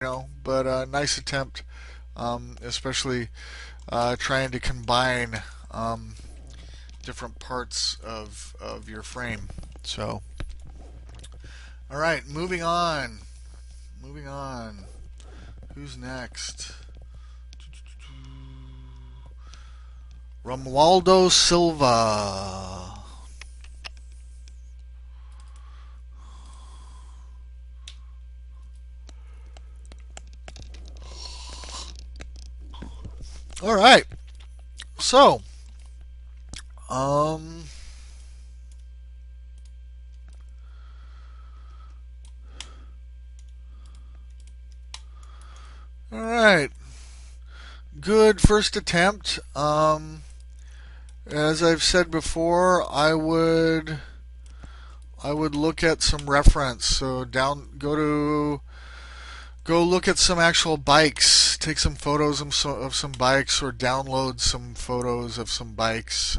but nice attempt, especially trying to combine different parts of your frame. So, all right, moving on. Moving on. Who's next? Romualdo Silva. All right. So, um, all right. Good first attempt. As I've said before, I would look at some reference. So go look at some actual bikes, take some photos of some bikes, or download some photos of some bikes,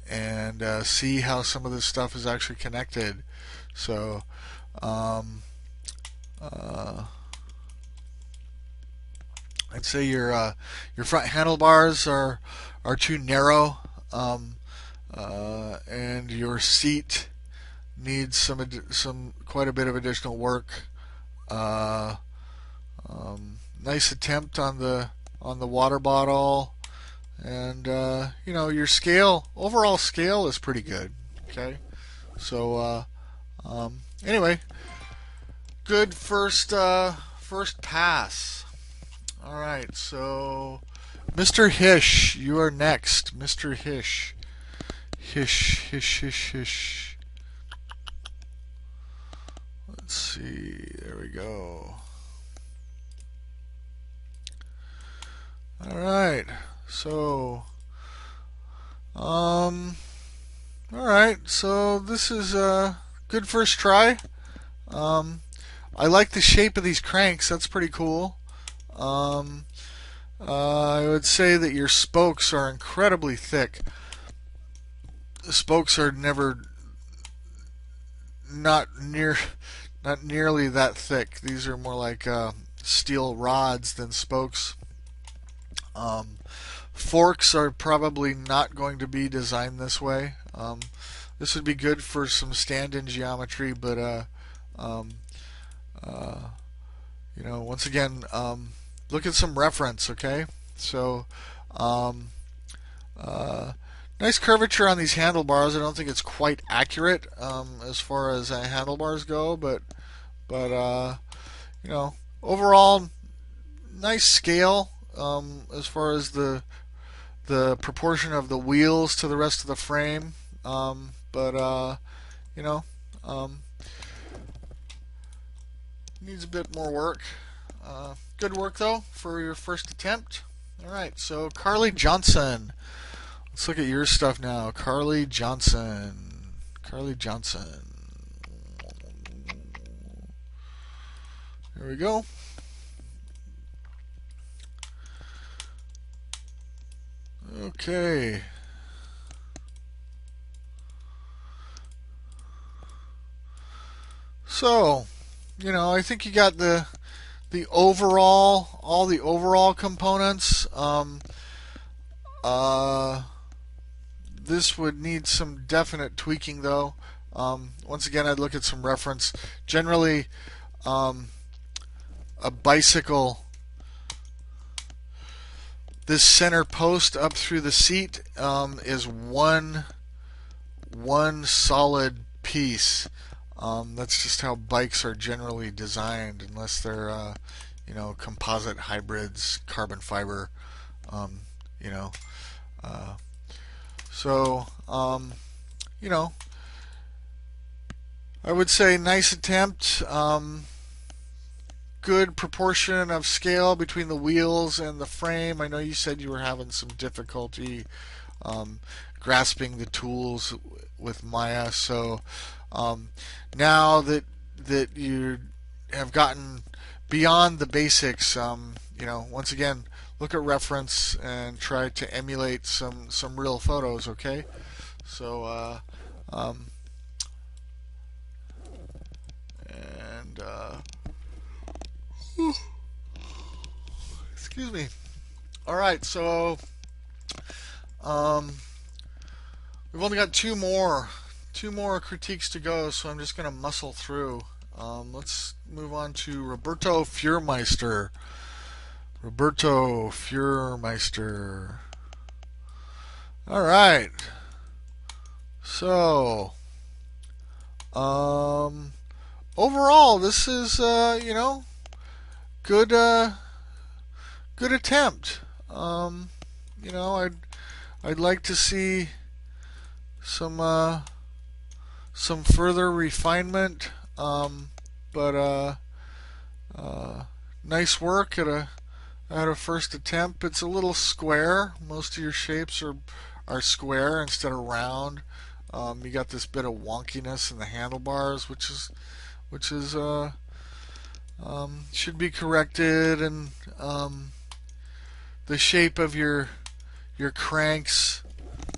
and see how some of this stuff is actually connected. So, um, uh, I'd say your front handlebars are too narrow, and your seat needs some quite a bit of additional work. Uh, Nice attempt on the water bottle, and your overall scale is pretty good. Okay, so anyway, good first pass. All right, so Mr. Hish, you are next. Mr. Hish. Hish. Let's see. There we go. All right. So, um, all right. So this is a good first try. Um, I like the shape of these cranks. That's pretty cool. Um, I would say that your spokes are incredibly thick. The spokes are never not near not nearly that thick. These are more like steel rods than spokes. Um, Forks are probably not going to be designed this way. This would be good for some stand-in geometry, but um, uh, once again, look at some reference. Okay, so um, uh, nice curvature on these handlebars. I don't think it's quite accurate as far as handlebars go, but overall nice scale as far as the proportion of the wheels to the rest of the frame. But you know, um, needs a bit more work. Good work though for your first attempt. All right, so Carly Johnson. Let's look at your stuff now. Carly Johnson. Carly Johnson. There we go. Okay. So, I think you got the overall all the overall components. Uh, this would need some definite tweaking though. Once again, I'd look at some reference. Generally, um, a bicycle, this center post up through the seat is one solid piece. That's just how bikes are generally designed, unless they're composite hybrids, carbon fiber. Um, you know, uh, so you know, I would say nice attempt. Good proportion of scale between the wheels and the frame. I know you said you were having some difficulty um, grasping the tools with Maya. So now that you have gotten beyond the basics, once again, look at reference and try to emulate some real photos. Okay, so um, and Excuse me. All right, so um, we've only got two more critiques to go, so I'm just gonna muscle through. Let's move on to Roberto Furmeister. Roberto Furmeister. All right. So, um, overall, this is good good attempt. Um, I'd like to see some some further refinement. But uh, nice work at a first attempt. It's a little square. Most of your shapes are square instead of round. You got this bit of wonkiness in the handlebars, which is should be corrected, and the shape of your cranks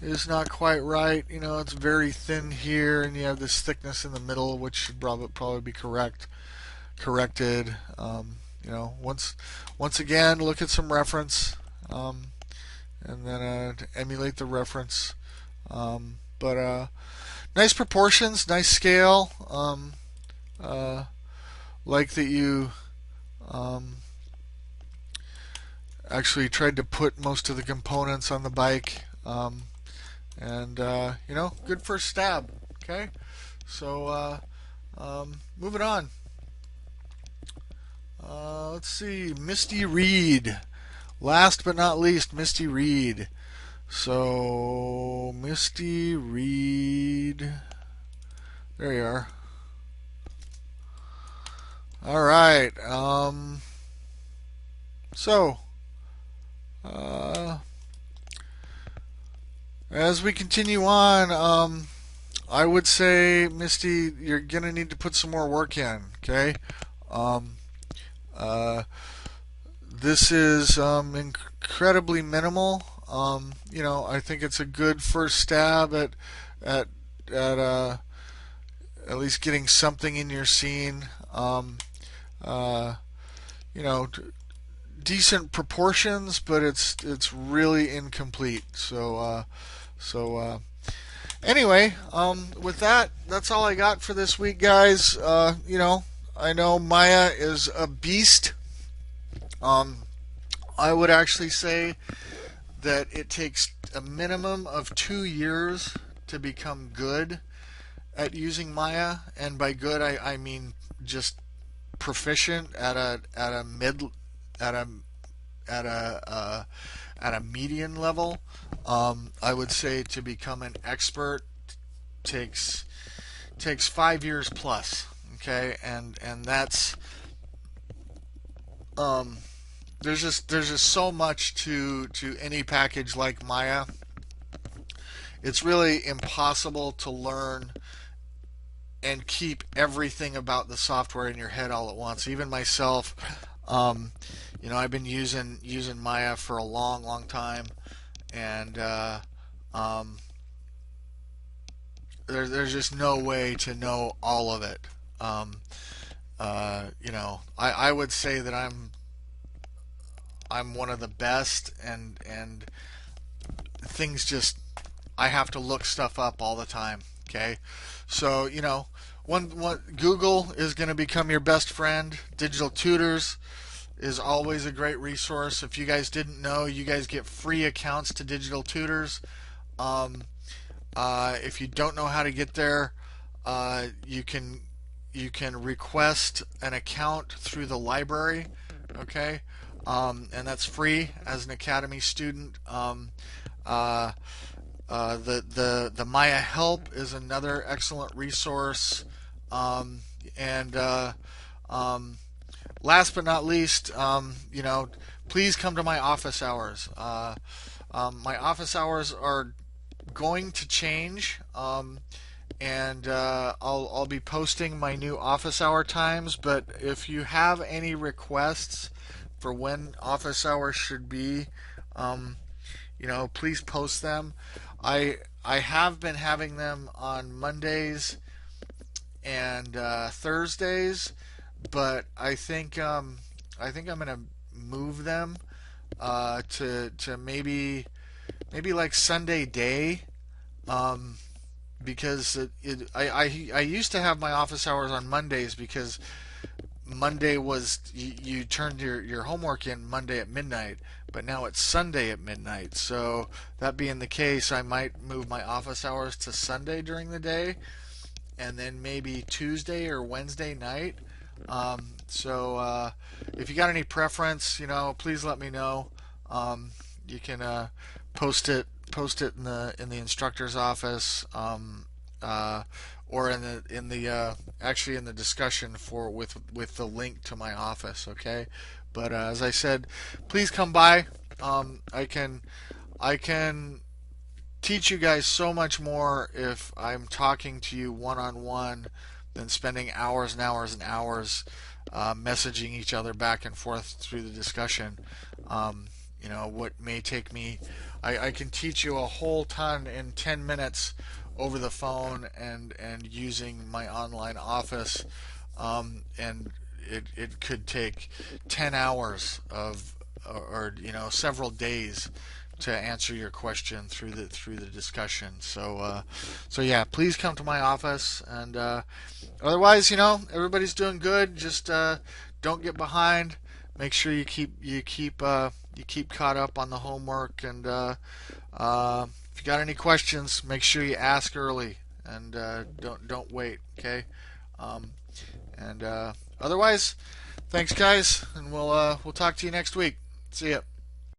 is not quite right. You know, it's very thin here, and you have this thickness in the middle, which should probably be corrected. Once again, look at some reference, and then emulate the reference. But nice proportions, nice scale. Like that you um, actually tried to put most of the components on the bike. And good first stab. Okay, so moving on. Let's see, Misty Reed. Last but not least, Misty Reed. So Misty Reed. There you are. All right. So as we continue on, I would say, Misty, you're gonna need to put some more work in. Okay. Um, uh, this is incredibly minimal. I think it's a good first stab at at least getting something in your scene. Uh, you know, decent proportions, but it's really incomplete. Anyway, with that, that's all I got for this week, guys. I know Maya is a beast. Um, I would actually say that it takes a minimum of 2 years to become good at using Maya, and by good I mean just proficient at a mid at a at a at a median level. I would say to become an expert takes 5 years plus. Okay, and that's um, there's just so much to any package like Maya. It's really impossible to learn and keep everything about the software in your head all at once. Even myself, I've been using Maya for a long time, and um, there's just no way to know all of it. I would say that I'm one of the best, and things just I have to look stuff up all the time. Okay, so one Google is going to become your best friend. Digital Tutors is always a great resource. If you guys didn't know, you guys get free accounts to Digital Tutors. Um, if you don't know how to get there, you can request an account through the library. Okay, and that's free as an Academy student. Uh, the Maya Help is another excellent resource. And last but not least, please come to my office hours. My office hours are going to change, and I'll be posting my new office hour times. But if you have any requests for when office hours should be, please post them. I have been having them on Mondays and Thursdays, but I think I'm gonna move them to maybe like Sunday day, um, because I used to have my office hours on Mondays because Monday was you turned your homework in Monday at midnight, but now it's Sunday at midnight. So that being the case, I might move my office hours to Sunday during the day, and then maybe Tuesday or Wednesday night. If you got any preference, please let me know. You can post it in the instructor's office, uh, or in the actually in the discussion for with the link to my office. Okay, but as I said, please come by. I can teach you guys so much more if I'm talking to you one on one than spending hours and hours and hours messaging each other back and forth through the discussion. What may take me, I can teach you a whole ton in 10 minutes over the phone and using my online office, and it could take 10 hours or several days to answer your question through the discussion. So yeah, please come to my office. And otherwise, everybody's doing good. Just don't get behind. Make sure you keep caught up on the homework. And if you got any questions, make sure you ask early and don't wait. Okay. Um, and otherwise, thanks guys, and we'll talk to you next week. See ya.